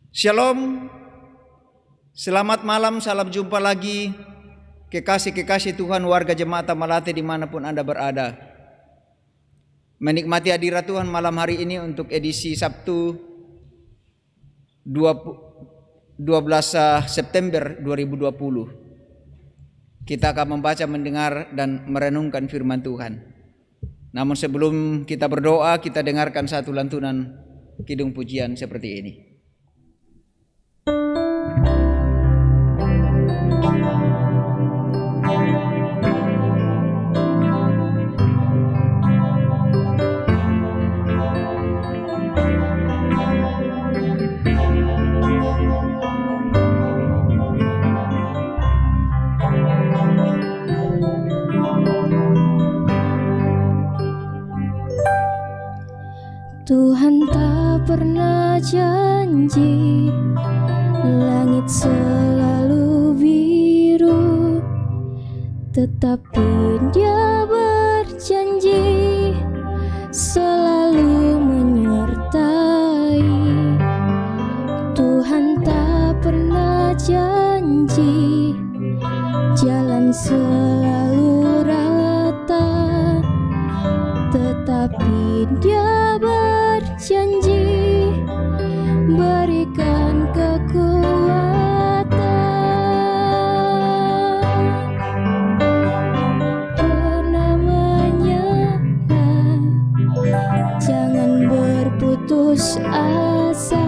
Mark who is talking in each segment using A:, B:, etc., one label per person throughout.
A: Shalom, selamat malam, salam jumpa lagi kekasih-kekasih Tuhan, warga Jemaat Tamalate dimanapun Anda berada. Menikmati hadirat Tuhan malam hari ini untuk edisi Sabtu 12 September 2020. Kita akan membaca, mendengar, dan merenungkan firman Tuhan. Namun sebelum kita berdoa, kita dengarkan satu lantunan kidung pujian seperti ini.
B: Tuhan tak pernah janji langit selalu biru, tetapi Dia berjanji selalu menyertai. Tuhan tak pernah janji jalan selalu rata, tetapi Dia berjanji berikan kekuatan. Pernah menyerah, jangan berputus asa.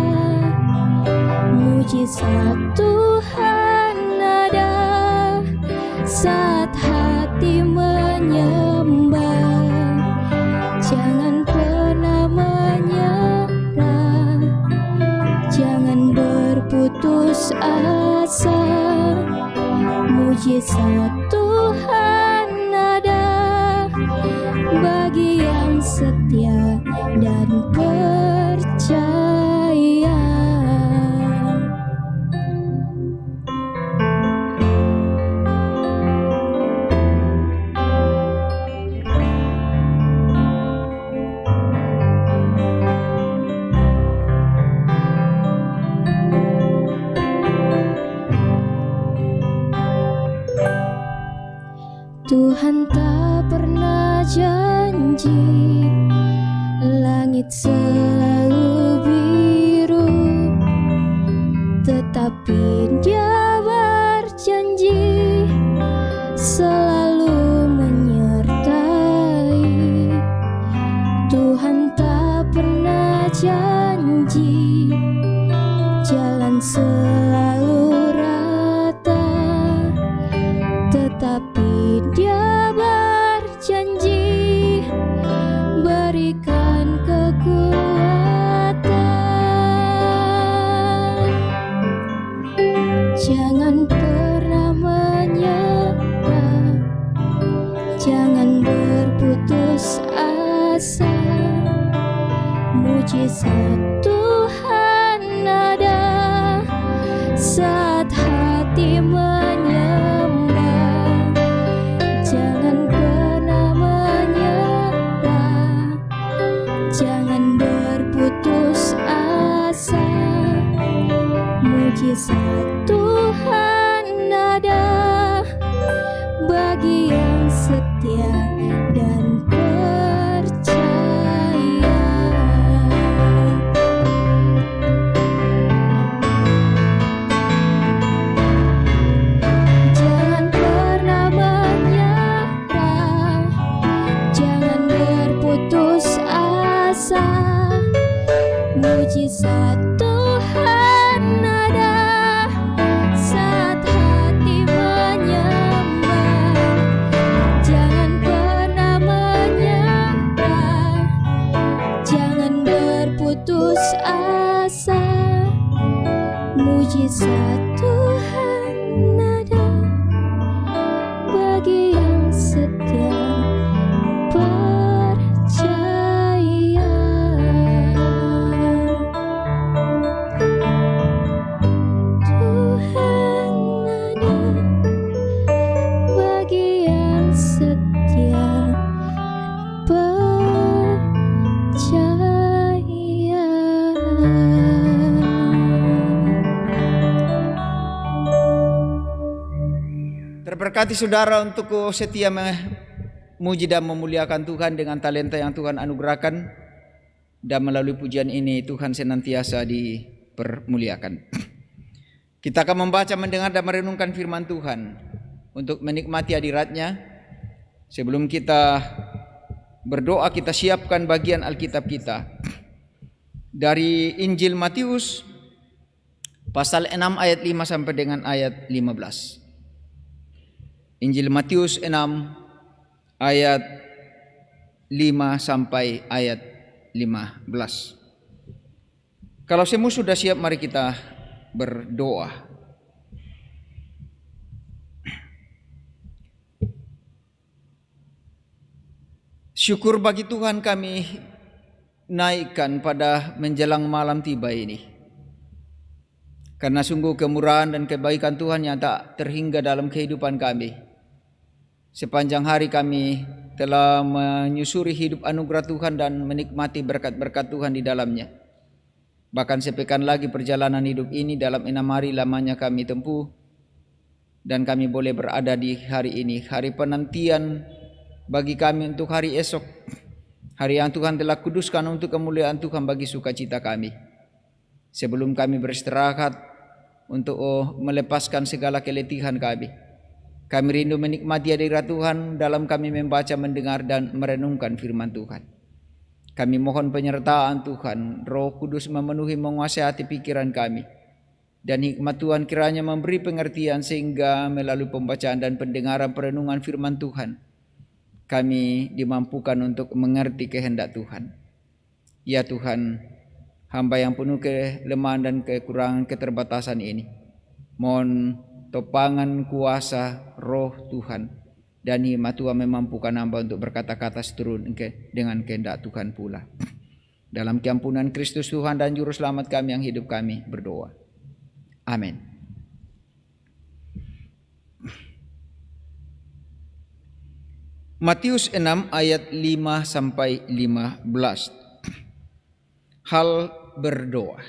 B: Mujizat Tuhan ada saat hati menyembah. Jangan pernah menyerah, jangan berputus asa. Mujizat Tuhan ada bagi yang setia dan percaya. Tuhan tak pernah janji langit selalu biru, tetapi Dia berjanji selalu menyertai. Tuhan tak pernah janji jalan selalu rata, tetapi Dia berjanji berikan kekuatan. Jangan pernah menyerah, jangan berputus asa. Mujizat Tuhan ada saat hati menyembah. Jangan pernah menyerah, jangan berputus asa. Mujizat Tuhan ada bagi yang setia dan percaya. Jangan pernah menyerah, jangan berputus asa. Mujizat Tuhan ada saat hati menyembah. Jangan pernah menyerah, jangan berputus asa. Mujizat Tuhan ada bagi yang setia percaya. percaya.
A: Berkati saudara untuk setia memuji dan memuliakan Tuhan dengan talenta yang Tuhan anugerahkan, dan melalui pujian ini Tuhan senantiasa dipermuliakan. Kita akan membaca, mendengar dan merenungkan firman Tuhan untuk menikmati hadirat-Nya. Sebelum kita berdoa, kita siapkan bagian Alkitab kita dari Injil Matius pasal 6 ayat 5 sampai dengan ayat 15. Injil Matius 6 ayat 5 sampai ayat 15. Kalau semua sudah siap, mari kita berdoa. Syukur bagi Tuhan kami naikkan pada menjelang malam tiba ini, karena sungguh kemurahan dan kebaikan Tuhan yang tak terhingga dalam kehidupan kami. Sepanjang hari kami telah menyusuri hidup anugerah Tuhan dan menikmati berkat-berkat Tuhan di dalamnya. Bahkan sepekan lagi perjalanan hidup ini dalam 6 hari lamanya kami tempuh, dan kami boleh berada di hari ini, hari penantian bagi kami untuk hari esok, hari yang Tuhan telah kuduskan untuk kemuliaan Tuhan bagi sukacita kami. Sebelum kami beristirahat untuk melepaskan segala keletihan kami rindu menikmati hadirat Tuhan dalam kami membaca, mendengar dan merenungkan firman Tuhan. Kami mohon penyertaan Tuhan, Roh Kudus memenuhi, menguasai hati pikiran kami, dan hikmat Tuhan kiranya memberi pengertian sehingga melalui pembacaan dan pendengaran perenungan firman Tuhan kami dimampukan untuk mengerti kehendak Tuhan. Ya Tuhan, hamba yang penuh kelemahan dan kekurangan keterbatasan ini, mohon topangan kuasa Roh Tuhan dan hikmat Tuhan memampukan hamba untuk berkata-kata seturut dengan kehendak Tuhan pula. Dalam keampunan Kristus Tuhan dan Juru Selamat kami yang hidup, kami berdoa. Amin. Matius 6 ayat 5 sampai 15. Hal berdoa.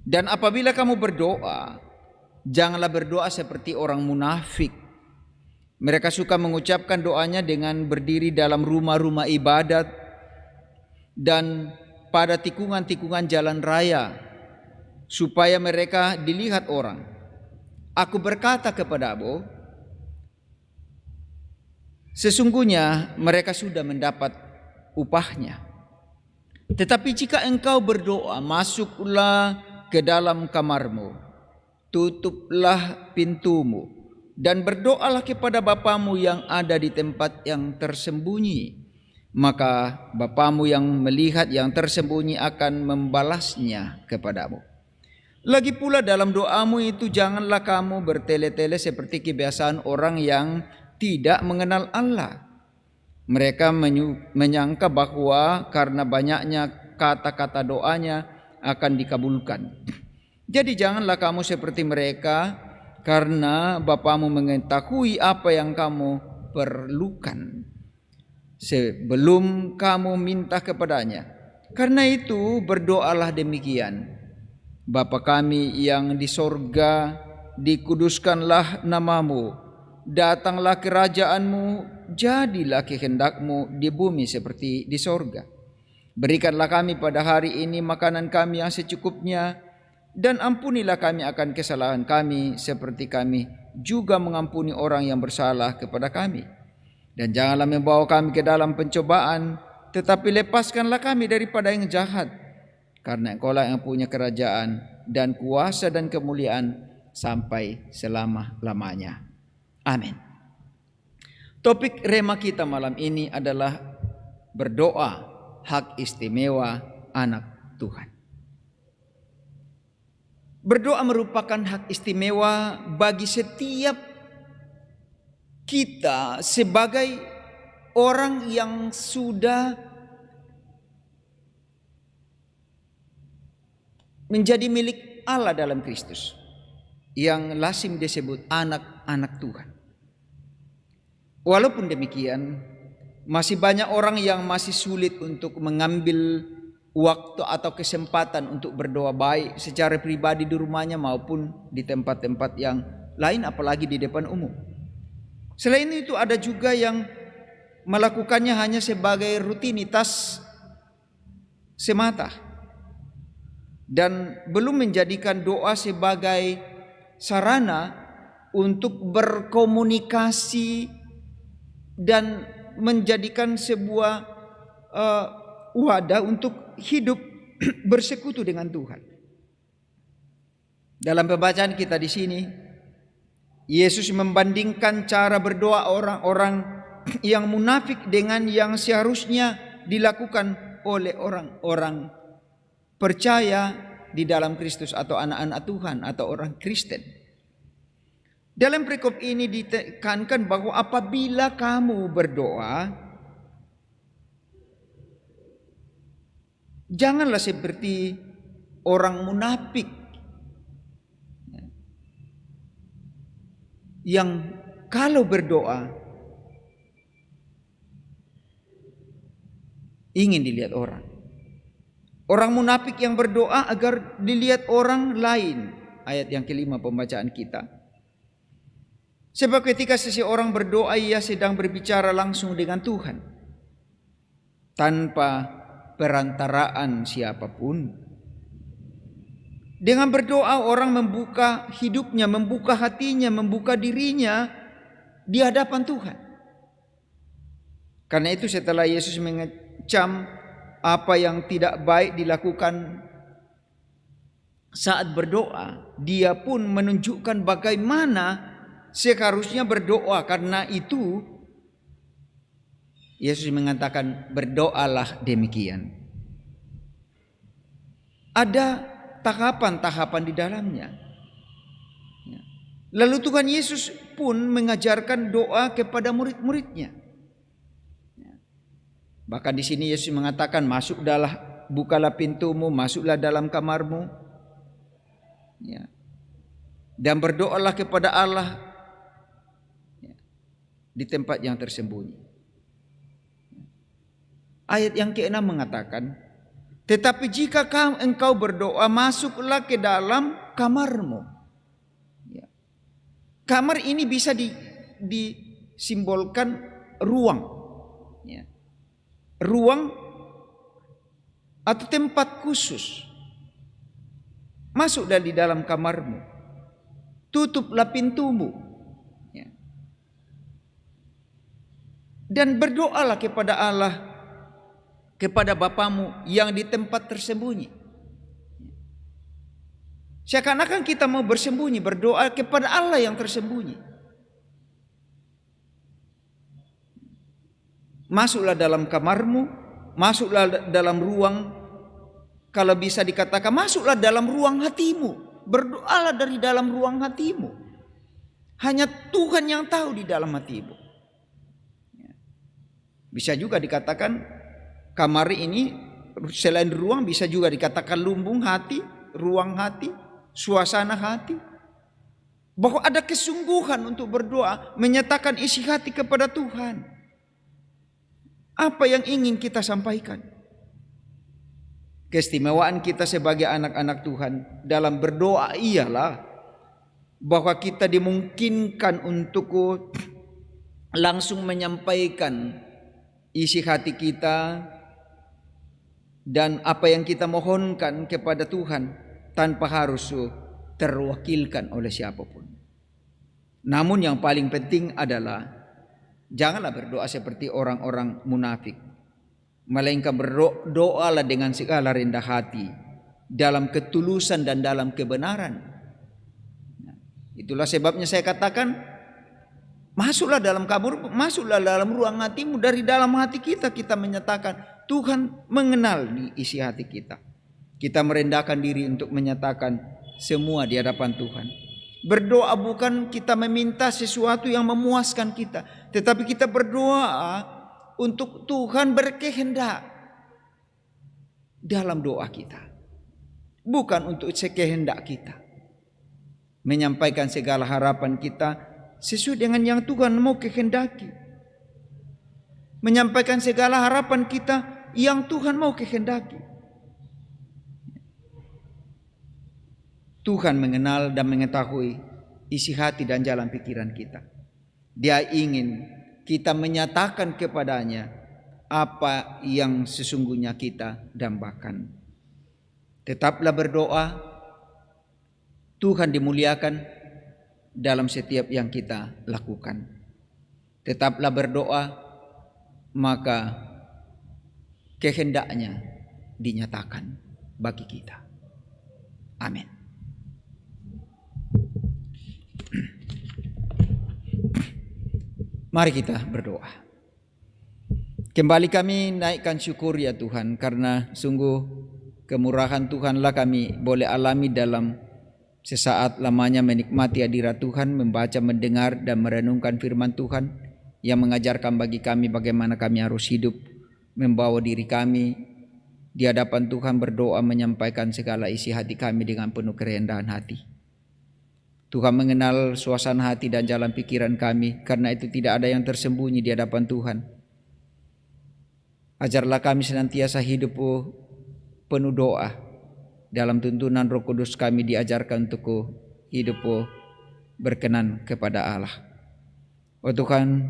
A: Dan apabila kamu berdoa, janganlah berdoa seperti orang munafik. Mereka suka mengucapkan doanya dengan berdiri dalam rumah-rumah ibadat dan pada tikungan-tikungan jalan raya, supaya mereka dilihat orang. Aku berkata kepadamu, sesungguhnya mereka sudah mendapat upahnya. Tetapi jika engkau berdoa, masuklah ke dalam kamarmu, tutuplah pintumu, dan berdoalah kepada Bapamu yang ada di tempat yang tersembunyi. Maka Bapamu yang melihat yang tersembunyi akan membalasnya kepadamu. Lagi pula dalam doamu itu janganlah kamu bertele-tele seperti kebiasaan orang yang tidak mengenal Allah. Mereka menyangka bahwa karena banyaknya kata-kata doanya akan dikabulkan. Jadi janganlah kamu seperti mereka, karena Bapamu mengetahui apa yang kamu perlukan sebelum kamu minta kepadanya. Karena itu berdoalah demikian: Bapa kami yang di sorga, dikuduskanlah namamu, datanglah kerajaanmu, jadilah kehendakmu di bumi seperti di sorga. Berikanlah kami pada hari ini makanan kami yang secukupnya, dan ampunilah kami akan kesalahan kami seperti kami juga mengampuni orang yang bersalah kepada kami. Dan janganlah membawa kami ke dalam pencobaan, tetapi lepaskanlah kami daripada yang jahat. Karena Engkau-lah yang punya kerajaan dan kuasa dan kemuliaan sampai selama-lamanya. Amin. Topik rema kita malam ini adalah berdoa, hak istimewa anak Tuhan. Berdoa merupakan hak istimewa bagi setiap kita sebagai orang yang sudah menjadi milik Allah dalam Kristus, yang lazim disebut anak-anak Tuhan. Walaupun demikian, masih banyak orang yang masih sulit untuk mengambil waktu atau kesempatan untuk berdoa, baik secara pribadi di rumahnya maupun di tempat-tempat yang lain, apalagi di depan umum. Selain itu ada juga yang melakukannya hanya sebagai rutinitas semata dan belum menjadikan doa sebagai sarana untuk berkomunikasi dan menjadikan sebuah wadah untuk hidup bersekutu dengan Tuhan. Dalam pembacaan kita di sini, Yesus membandingkan cara berdoa orang-orang yang munafik dengan yang seharusnya dilakukan oleh orang-orang percaya di dalam Kristus atau anak-anak Tuhan atau orang Kristen. Dalam perikop ini ditekankan bahwa apabila kamu berdoa, janganlah seperti orang munafik yang kalau berdoa ingin dilihat orang. Orang munafik yang berdoa agar dilihat orang lain. Ayat yang kelima pembacaan kita. Sebab ketika seseorang berdoa, ia sedang berbicara langsung dengan Tuhan, tanpa perantaraan siapapun. Dengan berdoa orang membuka hidupnya, membuka hatinya, membuka dirinya di hadapan Tuhan. Karena itu setelah Yesus mengecam apa yang tidak baik dilakukan saat berdoa, dia pun menunjukkan bagaimana seharusnya berdoa. Karena itu Yesus mengatakan, berdoalah demikian. Ada tahapan-tahapan di dalamnya. Lalu Tuhan Yesus pun mengajarkan doa kepada murid-muridnya. Bahkan di sini Yesus mengatakan, bukalah pintumu, masuklah dalam kamarmu, dan berdoalah kepada Allah di tempat yang tersembunyi. Ayat yang ke-6 mengatakan, tetapi jika engkau berdoa, masuklah ke dalam kamarmu. Kamar ini bisa disimbolkan ruang. Ruang atau tempat khusus. Masuk dari dalam kamarmu, tutuplah pintumu, dan berdoalah kepada Allah, kepada Bapamu yang di tempat tersembunyi. Seakan-akan kita mau bersembunyi, berdoa kepada Allah yang tersembunyi. Masuklah dalam kamarmu, masuklah dalam ruang, kalau bisa dikatakan masuklah dalam ruang hatimu. Berdoalah dari dalam ruang hatimu. Hanya Tuhan yang tahu di dalam hatimu. Bisa juga dikatakan kamar ini selain ruang bisa juga dikatakan lumbung hati, ruang hati, suasana hati. Bahwa ada kesungguhan untuk berdoa, menyatakan isi hati kepada Tuhan. Apa yang ingin kita sampaikan? Keistimewaan kita sebagai anak-anak Tuhan dalam berdoa ialah bahwa kita dimungkinkan untuk langsung menyampaikan isi hati kita dan apa yang kita mohonkan kepada Tuhan tanpa harus terwakilkan oleh siapapun. Namun yang paling penting adalah janganlah berdoa seperti orang-orang munafik, melainkan berdoalah dengan segala rendah hati, dalam ketulusan dan dalam kebenaran. Itulah sebabnya saya katakan, masuklah dalam kamar, masuklah dalam ruang hatimu. Dari dalam hati kita menyatakan, Tuhan mengenal di isi hati kita. Kita merendahkan diri untuk menyatakan semua di hadapan Tuhan. Berdoa bukan kita meminta sesuatu yang memuaskan kita, tetapi kita berdoa untuk Tuhan berkehendak dalam doa kita. Bukan untuk sekehendak kita. Menyampaikan segala harapan kita sesuai dengan yang Tuhan mau kehendaki. Menyampaikan segala harapan kita yang Tuhan mau kehendaki. Tuhan mengenal dan mengetahui isi hati dan jalan pikiran kita. Dia ingin kita menyatakan kepadanya apa yang sesungguhnya kita dambakan. Tetaplah berdoa, Tuhan dimuliakan dalam setiap yang kita lakukan. Tetaplah berdoa, maka kehendaknya dinyatakan bagi kita. Amin. Mari kita berdoa. Kembali kami naikkan syukur ya Tuhan, karena sungguh kemurahan Tuhanlah kami boleh alami dalam sesaat lamanya menikmati hadirat Tuhan, membaca, mendengar dan merenungkan firman Tuhan yang mengajarkan bagi kami bagaimana kami harus hidup, membawa diri kami di hadapan Tuhan, berdoa, menyampaikan segala isi hati kami dengan penuh kerendahan hati. Tuhan mengenal suasana hati dan jalan pikiran kami, karena itu tidak ada yang tersembunyi di hadapan Tuhan. Ajarlah kami senantiasa hidup penuh doa. Dalam tuntunan Roh Kudus kami diajarkan untuk hidup berkenan kepada Allah. Oh Tuhan,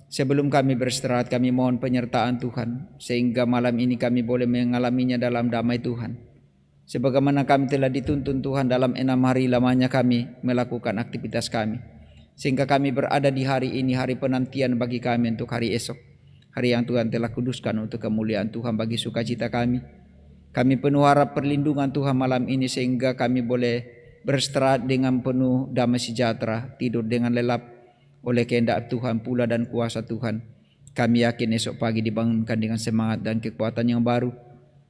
A: sebelum kami beristirahat, kami mohon penyertaan Tuhan, sehingga malam ini kami boleh mengalaminya dalam damai Tuhan. Sebagaimana kami telah dituntun Tuhan dalam 6 hari lamanya kami melakukan aktivitas kami, sehingga kami berada di hari ini, hari penantian bagi kami untuk hari esok, hari yang Tuhan telah kuduskan untuk kemuliaan Tuhan bagi sukacita kami. Kami penuh harap perlindungan Tuhan malam ini, sehingga kami boleh beristirahat dengan penuh damai sejahtera, tidur dengan lelap oleh kehendak Tuhan pula dan kuasa Tuhan. Kami yakin esok pagi dibangunkan dengan semangat dan kekuatan yang baru,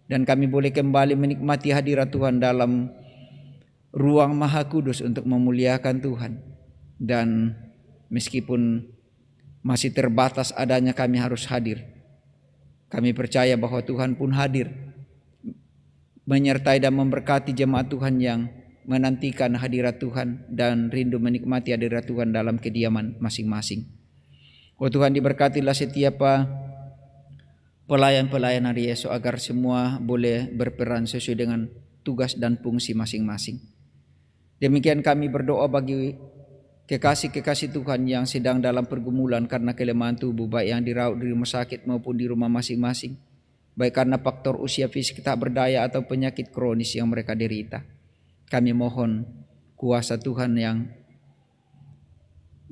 A: dan kami boleh kembali menikmati hadirat Tuhan dalam ruang Maha Kudus untuk memuliakan Tuhan. Dan meskipun masih terbatas adanya kami harus hadir, kami percaya bahwa Tuhan pun hadir, menyertai dan memberkati jemaat Tuhan yang menantikan hadirat Tuhan dan rindu menikmati hadirat Tuhan dalam kediaman masing-masing. Oh Tuhan, diberkatilah setiap pelayan-pelayan hari esok, agar semua boleh berperan sesuai dengan tugas dan fungsi masing-masing. Demikian kami berdoa bagi kekasih-kekasih Tuhan yang sedang dalam pergumulan karena kelemahan tubuh, baik yang dirawat di rumah sakit maupun di rumah masing-masing, baik karena faktor usia fisik tak berdaya atau penyakit kronis yang mereka derita. Kami mohon kuasa Tuhan yang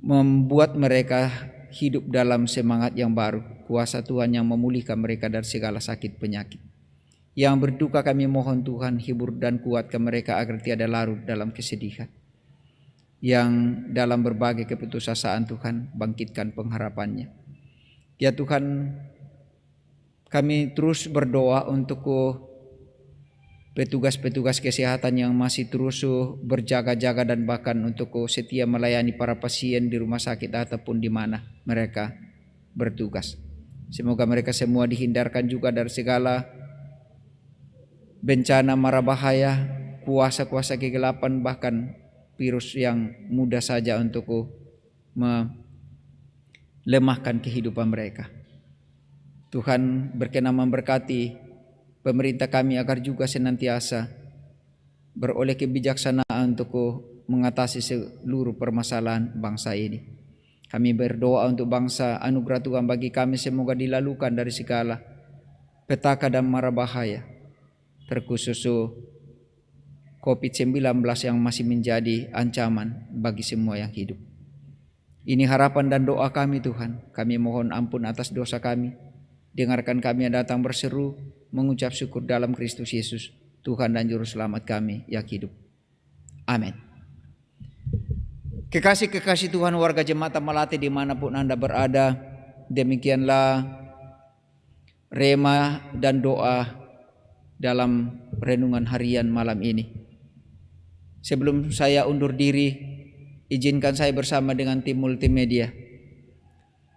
A: membuat mereka hidup dalam semangat yang baru, kuasa Tuhan yang memulihkan mereka dari segala sakit penyakit. Yang berduka kami mohon Tuhan hibur dan kuatkan mereka agar tiada larut dalam kesedihan. Yang dalam berbagai keputusasaan Tuhan bangkitkan pengharapannya. Ya Tuhan, kami terus berdoa untuk petugas-petugas kesehatan yang masih terus berjaga-jaga dan bahkan untuk setia melayani para pasien di rumah sakit ataupun di mana mereka bertugas. Semoga mereka semua dihindarkan juga dari segala bencana mara bahaya, kuasa-kuasa kegelapan, bahkan virus yang mudah saja untuk melemahkan kehidupan mereka. Tuhan berkenan memberkati pemerintah kami agar juga senantiasa beroleh kebijaksanaan untuk mengatasi seluruh permasalahan bangsa ini. Kami berdoa untuk bangsa, anugerah Tuhan bagi kami semoga dilalukan dari segala petaka dan mara bahaya, terkhusus COVID-19 yang masih menjadi ancaman bagi semua yang hidup. Ini harapan dan doa kami Tuhan. Kami mohon ampun atas dosa kami. Dengarkan kami yang datang berseru, mengucap syukur dalam Kristus Yesus, Tuhan dan Juru Selamat kami yang hidup. Amin. Kekasih-kekasih Tuhan, warga jemaat Melati dimanapun Anda berada, demikianlah rema dan doa dalam renungan harian malam ini. Sebelum saya undur diri, izinkan saya bersama dengan tim multimedia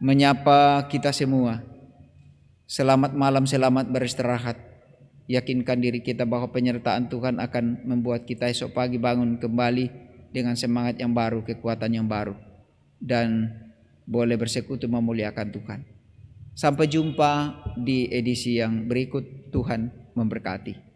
A: menyapa kita semua. Selamat malam, selamat beristirahat. Yakinkan diri kita bahwa penyertaan Tuhan akan membuat kita esok pagi bangun kembali dengan semangat yang baru, kekuatan yang baru, dan boleh bersekutu memuliakan Tuhan. Sampai jumpa di edisi yang berikut. Tuhan memberkati.